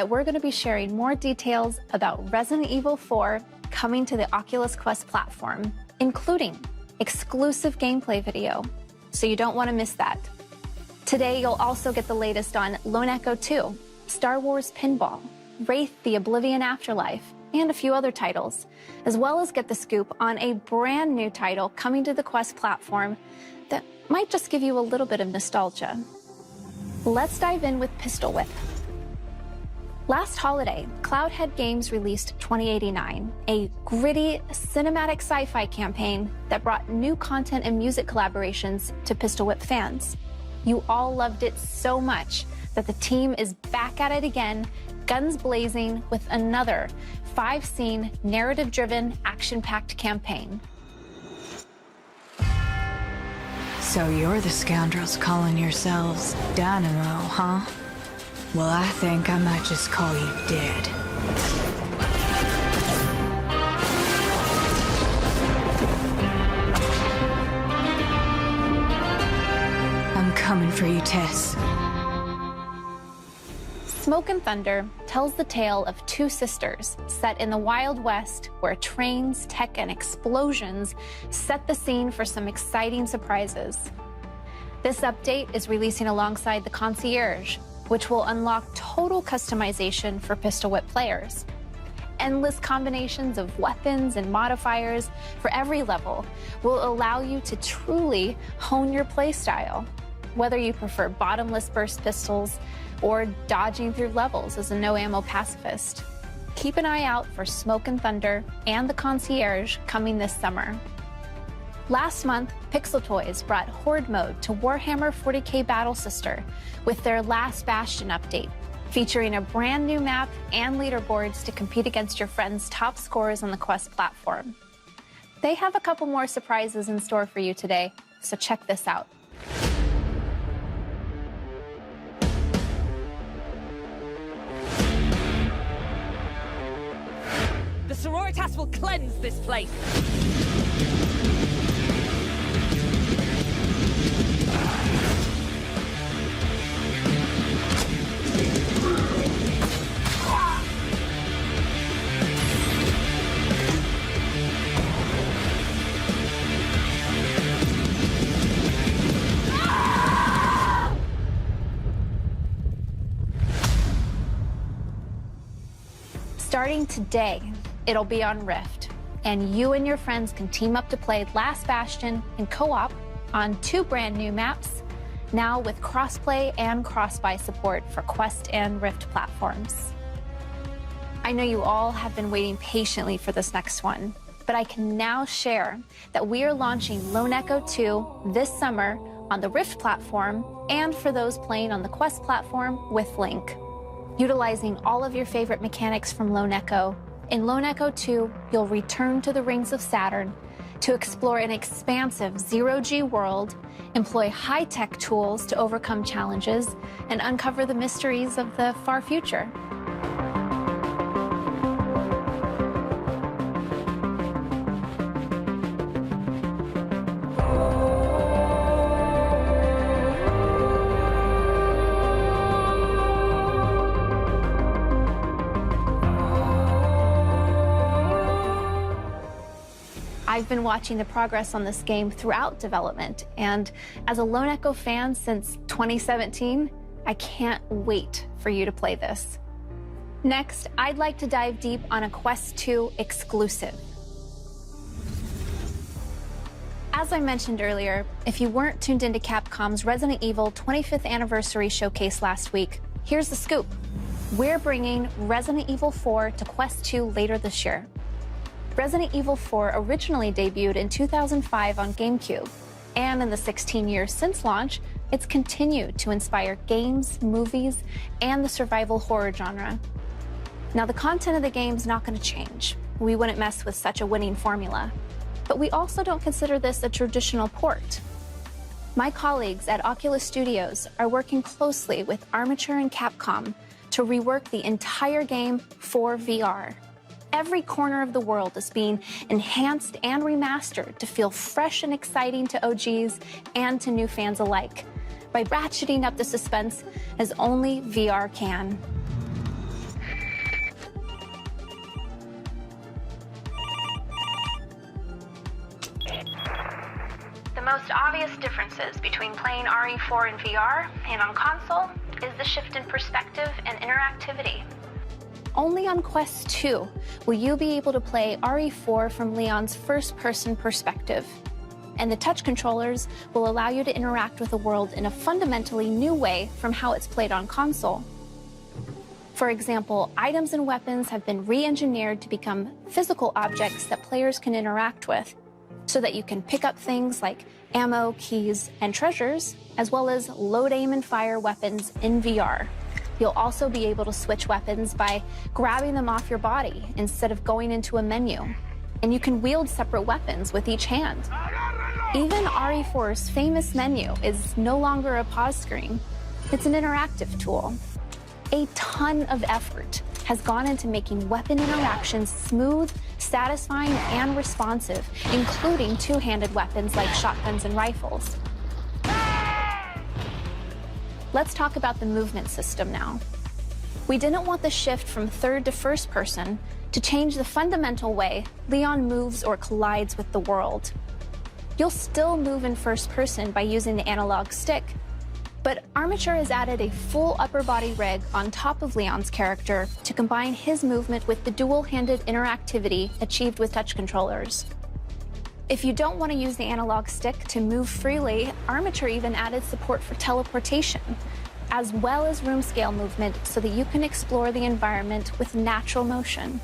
that we're going to be sharing more details about Resident Evil 4 coming to the Oculus Quest platform, including exclusive gameplay video, so you don't want to miss that. Today, you'll also get the latest on Lone Echo 2, Star Wars Pinball, Wraith: The Oblivion Afterlife, and a few other titles, as well as get the scoop on a brand new title coming to the Quest platform that might just give you a little bit of nostalgia. Let's dive in with Pistol Whip. Last holiday, Cloudhead Games released 2089, a gritty, cinematic sci-fi campaign that brought new content and music collaborations to Pistol Whip fans. You all loved it so much that the team is back at it again, guns blazing, with another 5-scene, narrative-driven, action-packed campaign. So you're the scoundrels calling yourselves Dynamo, huh? Well, I think I might just call you dead. I'm coming for you, Tess. Smoke and Thunder tells the tale of two sisters set in the Wild West, where trains, tech, and explosions set the scene for some exciting surprises. This update is releasing alongside the Concierge, which will unlock total customization for Pistol Whip players. Endless combinations of weapons and modifiers for every level will allow you to truly hone your playstyle, whether you prefer bottomless burst pistols or dodging through levels as a no-ammo pacifist. Keep an eye out for Smoke and Thunder and the Concierge coming this summer. Last month, Pixel Toys brought Horde Mode to Warhammer 40k Battle Sister with their Last Bastion update, featuring a brand new map and leaderboards to compete against your friends' top scorers on the Quest platform. They have a couple more surprises in store for you today, so check this out. The Sororitas will cleanse this place! Starting today, it'll be on Rift, and you and your friends can team up to play Last Bastion in co-op on 2 brand new maps, now with crossplay and cross-buy support for Quest and Rift platforms. I know you all have been waiting patiently for this next one, but I can now share that we are launching Lone Echo 2 this summer on the Rift platform and for those playing on the Quest platform with Link. Utilizing all of your favorite mechanics from Lone Echo, in Lone Echo 2, you'll return to the Rings of Saturn to explore an expansive zero-G world, employ high-tech tools to overcome challenges, and uncover the mysteries of the far future. I've been watching the progress on this game throughout development, and as a Lone Echo fan since 2017, I can't wait for you to play this. Next, I'd like to dive deep on a Quest 2 exclusive. As I mentioned earlier, if you weren't tuned into Capcom's Resident Evil 25th Anniversary Showcase last week, here's the scoop. We're bringing Resident Evil 4 to Quest 2 later this year. Resident Evil 4 originally debuted in 2005 on GameCube, and in the 16 years since launch, it's continued to inspire games, movies, and the survival horror genre. Now, the content of the game's not going to change. We wouldn't mess with such a winning formula. But we also don't consider this a traditional port. My colleagues at Oculus Studios are working closely with Armature and Capcom to rework the entire game for VR. Every corner of the world is being enhanced and remastered to feel fresh and exciting to OGs and to new fans alike, by ratcheting up the suspense as only VR can. most obvious differences between playing RE4 in VR and on console is the shift in perspective and interactivity. Only on Quest 2 will you be able to play RE4 from Leon's first-person perspective, and the touch controllers will allow you to interact with the world in a fundamentally new way from how it's played on console. For example, items and weapons have been re-engineered to become physical objects that players can interact with, so that you can pick up things like ammo, keys, and treasures, as well as load, aim, and fire weapons in VR. You'll also be able to switch weapons by grabbing them off your body instead of going into a menu. And you can wield separate weapons with each hand. Even RE4's famous menu is no longer a pause screen. It's an interactive tool. A ton of effort has gone into making weapon interactions smooth, satisfying, and responsive, including two-handed weapons like shotguns and rifles. Let's talk about the movement system now. We didn't want the shift from third to first person to change the fundamental way Leon moves or collides with the world. You'll still move in first person by using the analog stick, but Armature has added a full upper body rig on top of Leon's character to combine his movement with the dual-handed interactivity achieved with touch controllers. If you don't want to use the analog stick to move freely, Armature even added support for teleportation, as well as room scale movement so that you can explore the environment with natural motion.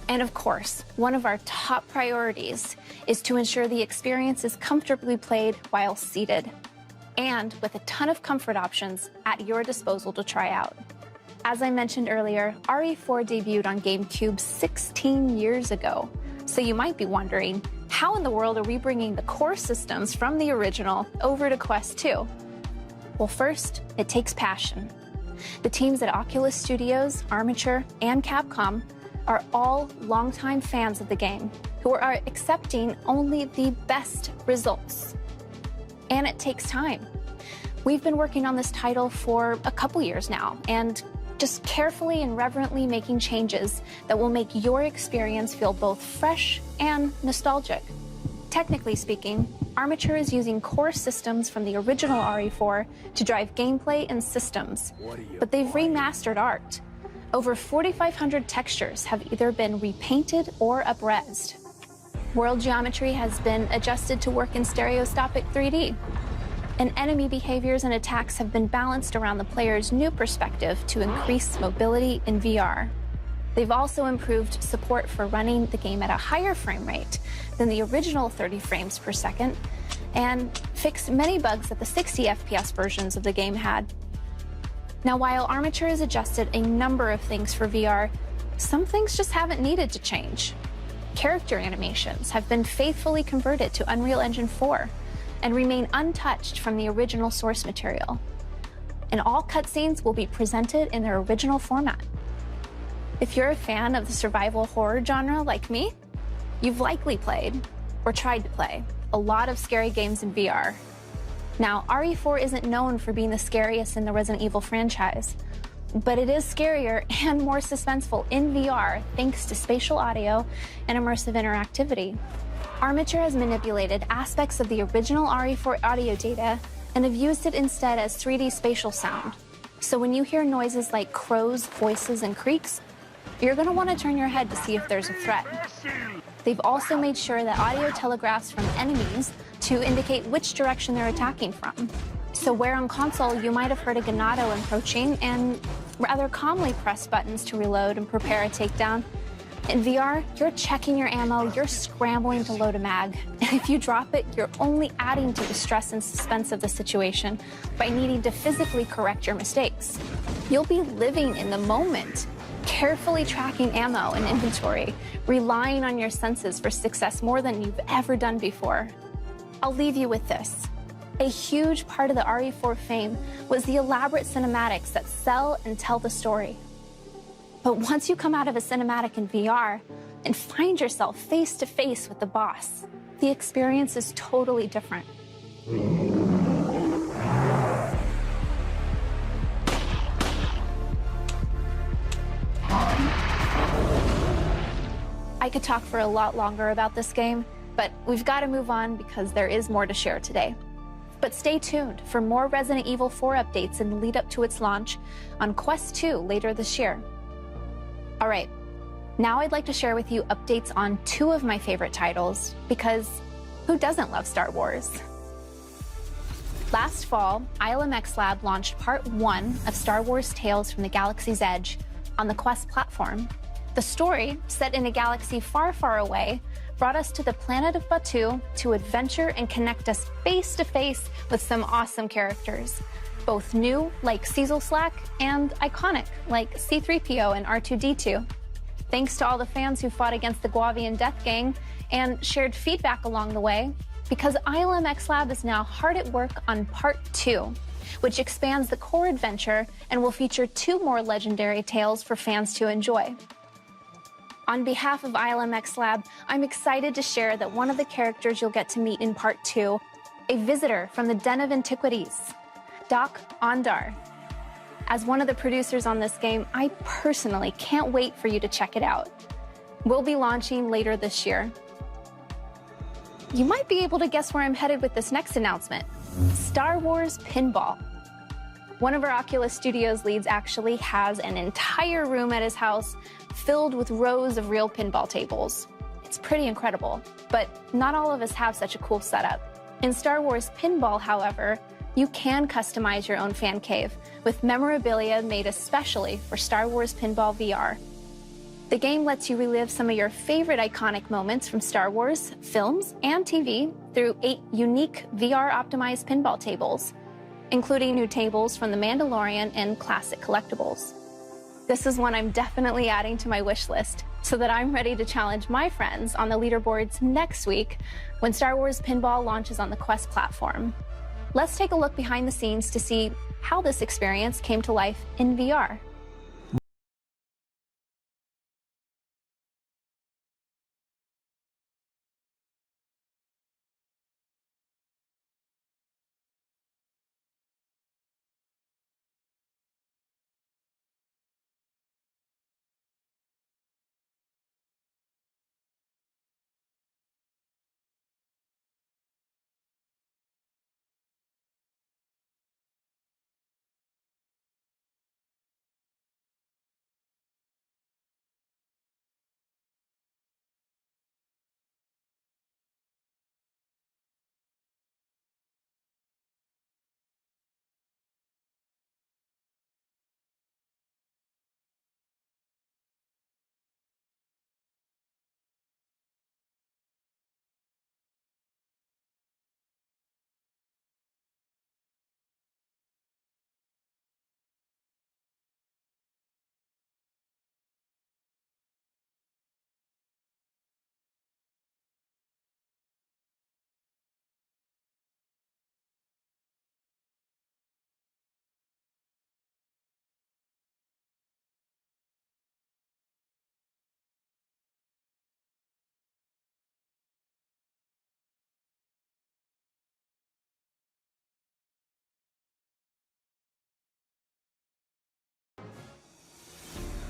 And of course, one of our top priorities is to ensure the experience is comfortably played while seated, and with a ton of comfort options at your disposal to try out. As I mentioned earlier, RE4 debuted on GameCube 16 years ago, so you might be wondering, how in the world are we bringing the core systems from the original over to Quest 2? Well, first, it takes passion. The teams at Oculus Studios, Armature, and Capcom are all longtime fans of the game who are accepting only the best results. And it takes time. We've been working on this title for a couple years now, and just carefully and reverently making changes that will make your experience feel both fresh and nostalgic. Technically speaking, Armature is using core systems from the original RE4 to drive gameplay and systems, but they've remastered art. Over 4,500 textures have either been repainted or up-resed. World geometry has been adjusted to work in stereoscopic 3D. And enemy behaviors and attacks have been balanced around the player's new perspective to increase mobility in VR. They've also improved support for running the game at a higher frame rate than the original 30 frames per second, and fixed many bugs that the 60 FPS versions of the game had. Now, while Armature has adjusted a number of things for VR, some things just haven't needed to change. Character animations have been faithfully converted to Unreal Engine 4, and remain untouched from the original source material. And all cutscenes will be presented in their original format. If you're a fan of the survival horror genre like me, you've likely played, or tried to play, a lot of scary games in VR. Now, RE4 isn't known for being the scariest in the Resident Evil franchise, but it is scarier and more suspenseful in VR thanks to spatial audio and immersive interactivity. Armature has manipulated aspects of the original RE4 audio data and have used it instead as 3D spatial sound. So when you hear noises like crows, voices, and creaks, you're going to want to turn your head to see if there's a threat. They've also made sure that audio telegraphs from enemies to indicate which direction they're attacking from. So where on console you might have heard a Ganado approaching and rather calmly press buttons to reload and prepare a takedown, in VR, you're checking your ammo, you're scrambling to load a mag. And if you drop it, you're only adding to the stress and suspense of the situation by needing to physically correct your mistakes. You'll be living in the moment, carefully tracking ammo and inventory, relying on your senses for success more than you've ever done before. I'll leave you with this. A huge part of the RE4 fame was the elaborate cinematics that sell and tell the story. But once you come out of a cinematic in VR and find yourself face to face with the boss, the experience is totally different. I could talk for a lot longer about this game, But we've got to move on because there is more to share today. But stay tuned for more Resident Evil 4 updates in the lead up to its launch on Quest 2 later this year. All right, now I'd like to share with you updates on two of my favorite titles, because who doesn't love Star Wars? Last fall, ILMX Lab launched Part 1 of Star Wars Tales from the Galaxy's Edge on the Quest platform. The story, set in a galaxy far, far away, brought us to the planet of Batuu to adventure and connect us face-to-face with some awesome characters, both new, like Cecil Slack, and iconic, like C-3PO and R2-D2. Thanks to all the fans who fought against the Guavian Death Gang and shared feedback along the way, because ILMX Lab is now hard at work on Part 2, which expands the core adventure and will feature 2 more legendary tales for fans to enjoy. On behalf of ILMX Lab, I'm excited to share that one of the characters you'll get to meet in Part 2, a visitor from the Den of Antiquities, Doc Ondar. As one of the producers on this game, I personally can't wait for you to check it out. We'll be launching later this year. You might be able to guess where I'm headed with this next announcement. Star Wars Pinball. One of our Oculus Studios leads actually has an entire room at his house filled with rows of real pinball tables. It's pretty incredible, but not all of us have such a cool setup. In Star Wars Pinball, however, you can customize your own fan cave with memorabilia made especially for Star Wars Pinball VR. The game lets you relive some of your favorite iconic moments from Star Wars, films, and TV through 8 unique VR-optimized pinball tables, including new tables from The Mandalorian and classic collectibles. This is one I'm definitely adding to my wish list so that I'm ready to challenge my friends on the leaderboards next week when Star Wars Pinball launches on the Quest platform. Let's take a look behind the scenes to see how this experience came to life in VR.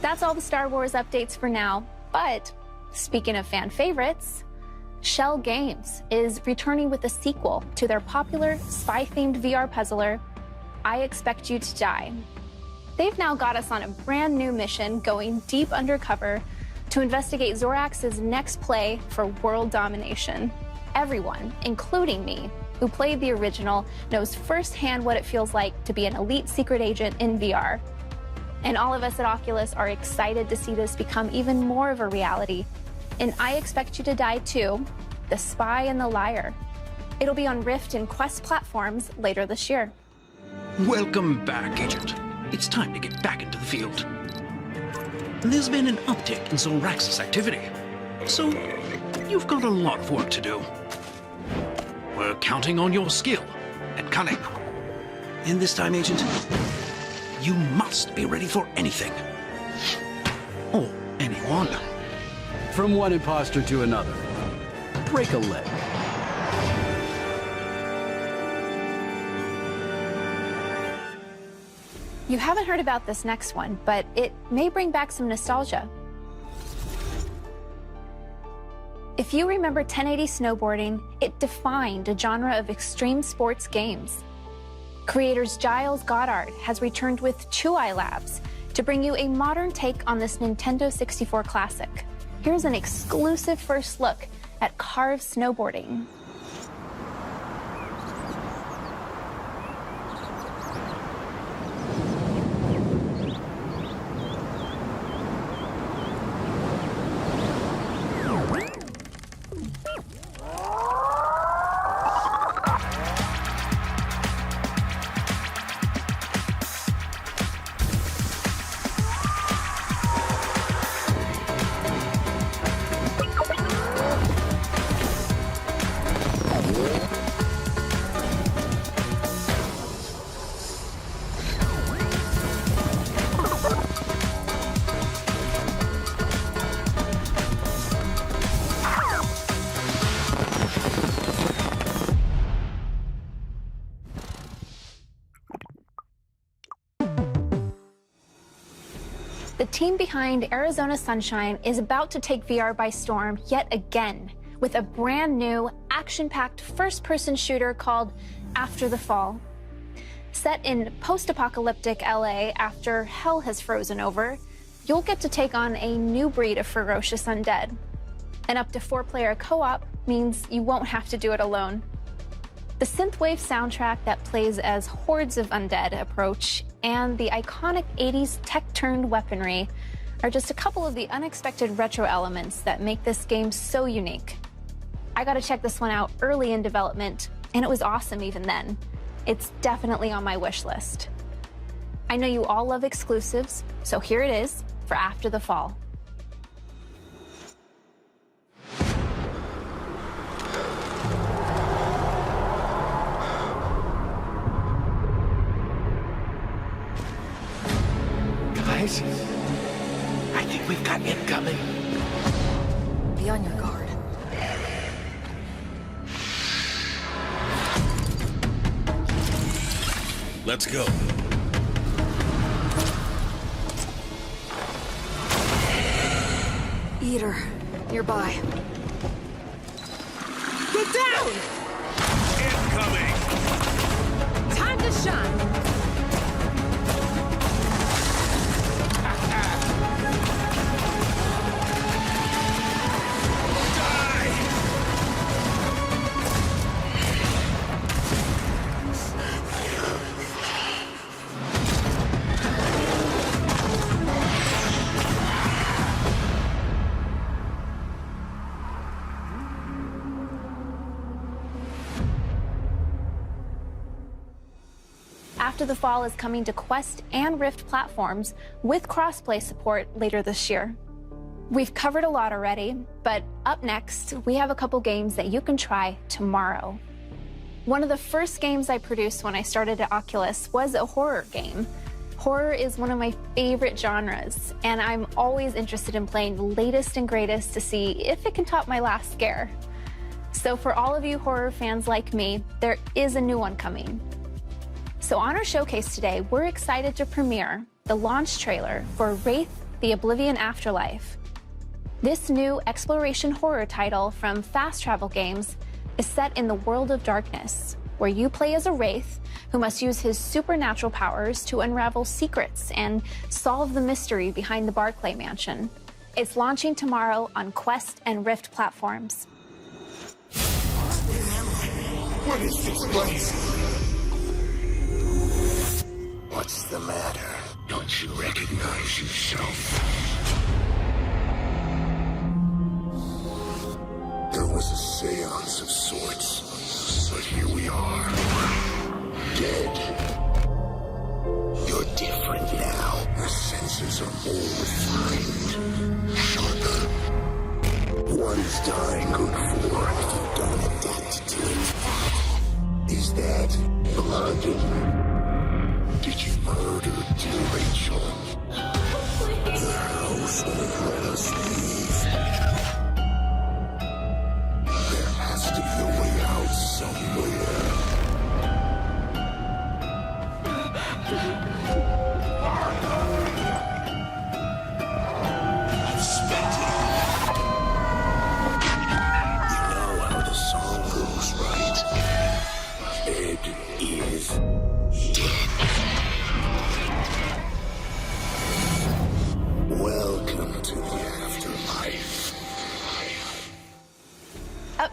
That's all the Star Wars updates for now, but speaking of fan favorites, Shell Games is returning with a sequel to their popular spy-themed VR puzzler, I Expect You to Die. They've now got us on a brand new mission going deep undercover to investigate Zorax's next play for world domination. Everyone, including me, who played the original, knows firsthand what it feels like to be an elite secret agent in VR. And all of us at Oculus are excited to see this become even more of a reality in I Expect You to Die 2, The Spy and the Liar. It'll be on Rift and Quest platforms later this year. Welcome back, Agent. It's time to get back into the field. There's been an uptick in Zorax's activity, so you've got a lot of work to do. We're counting on your skill and cunning. And this time, Agent, you must be ready for anything. Or anyone. From one imposter to another. Break a leg. You haven't heard about this next one, but it may bring back some nostalgia. If you remember 1080 snowboarding, it defined a genre of extreme sports games. Creators Giles Goddard has returned with Chuai Labs to bring you a modern take on this Nintendo 64 classic. Here's an exclusive first look at carved snowboarding. The team behind Arizona Sunshine is about to take VR by storm yet again with a brand new, action-packed first-person shooter called After the Fall. Set in post-apocalyptic LA after hell has frozen over, you'll get to take on a new breed of ferocious undead. An up to 4-player co-op means you won't have to do it alone. The synthwave soundtrack that plays as hordes of undead approach and the iconic 80s tech-turned weaponry are just a couple of the unexpected retro elements that make this game so unique. I got to check this one out early in development, and it was awesome even then. It's definitely on my wish list. I know you all love exclusives, so here it is for After the Fall. Guys, I think we've got incoming. Be on your guard. Let's go. Eater, nearby. Get down! Incoming! Time to shine! After the Fall is coming to Quest and Rift platforms with crossplay support later this year. We've covered a lot already, but up next, we have a couple games that you can try tomorrow. One of the first games I produced when I started at Oculus was a horror game. Horror is one of my favorite genres, and I'm always interested in playing the latest and greatest to see if it can top my last scare. So for all of you horror fans like me, there is a new one coming. So on our showcase today, we're excited to premiere the launch trailer for Wraith, the Oblivion Afterlife. This new exploration horror title from Fast Travel Games is set in the world of darkness, where you play as a Wraith who must use his supernatural powers to unravel secrets and solve the mystery behind the Barclay Mansion. It's launching tomorrow on Quest and Rift platforms. What is this place? What's the matter? Don't you recognize yourself? There was a seance of sorts, but here we are. Dead. You're different now. Your senses are more refined, sharper. One's dying good for if you don't adapt to it. Is that blood? Did you murder dear Rachel? The house won't let us leave. There has to be a way out somewhere. I've spent it.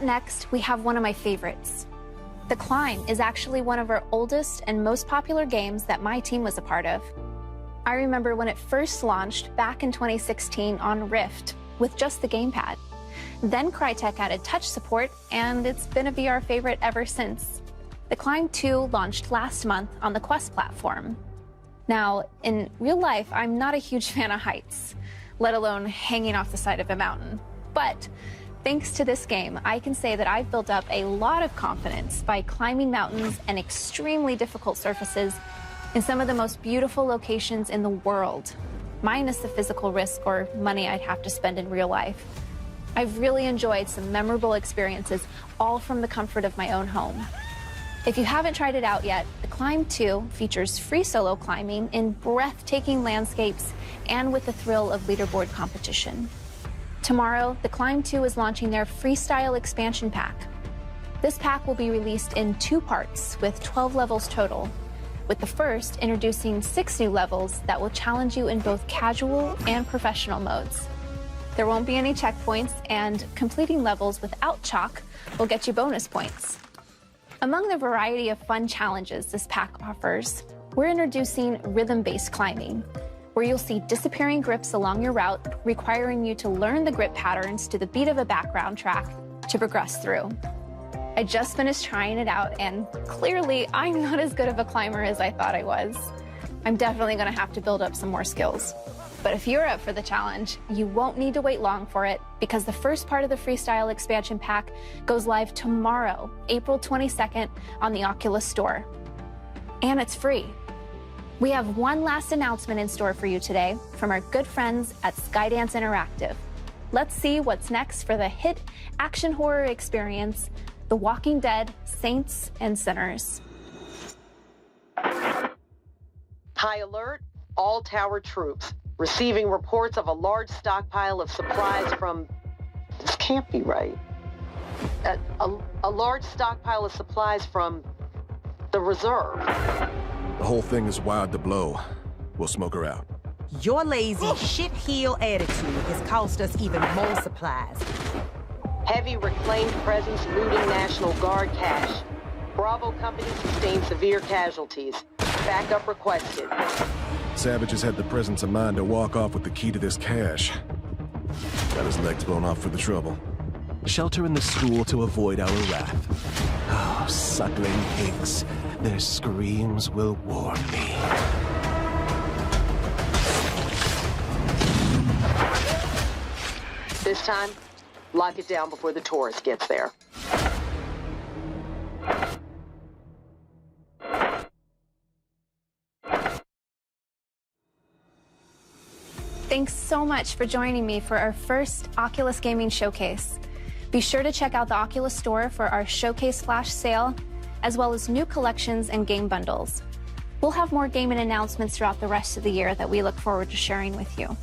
Up next, we have one of my favorites. The Climb is actually one of our oldest and most popular games that my team was a part of. I remember when it first launched back in 2016 on Rift with just the gamepad. Then Crytek added touch support, and it's been a VR favorite ever since. The Climb 2 launched last month on the Quest platform. Now, in real life, I'm not a huge fan of heights, let alone hanging off the side of a mountain. But thanks to this game, I can say that I've built up a lot of confidence by climbing mountains and extremely difficult surfaces in some of the most beautiful locations in the world, minus the physical risk or money I'd have to spend in real life. I've really enjoyed some memorable experiences, all from the comfort of my own home. If you haven't tried it out yet, The Climb 2 features free solo climbing in breathtaking landscapes and with the thrill of leaderboard competition. Tomorrow, The Climb 2 is launching their Freestyle expansion pack. This pack will be released in 2 parts with 12 levels total, with the first introducing 6 new levels that will challenge you in both casual and professional modes. There won't be any checkpoints, and completing levels without chalk will get you bonus points. Among the variety of fun challenges this pack offers, we're introducing rhythm-based climbing, where you'll see disappearing grips along your route, requiring you to learn the grip patterns to the beat of a background track to progress through. I just finished trying it out, and clearly I'm not as good of a climber as I thought I was. I'm definitely gonna have to build up some more skills. But if you're up for the challenge, you won't need to wait long for it, because the first part of the Freestyle expansion pack goes live tomorrow, April 22nd, on the Oculus store. And it's free. We have one last announcement in store for you today from our good friends at Skydance Interactive. Let's see what's next for the hit action horror experience, The Walking Dead: Saints and Sinners. High alert, all tower troops. Receiving reports of a large stockpile of supplies from... This can't be right. A large stockpile of supplies from the reserve. The whole thing is wired to blow. We'll smoke her out. Your lazy shit-heel attitude has cost us even more supplies. Heavy reclaimed presence looting National Guard cache. Bravo Company sustained severe casualties. Backup requested. Savages had the presence of mind to walk off with the key to this cache. Got his legs blown off for the trouble. Shelter in the school to avoid our wrath. Oh, suckling pigs. Their screams will warm me. This time, lock it down before the tourist gets there. Thanks so much for joining me for our first Oculus Gaming Showcase. Be sure to check out the Oculus Store for our Showcase Flash sale, as well as new collections and game bundles. We'll have more gaming announcements throughout the rest of the year that we look forward to sharing with you.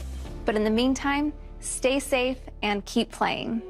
But in the meantime, stay safe and keep playing.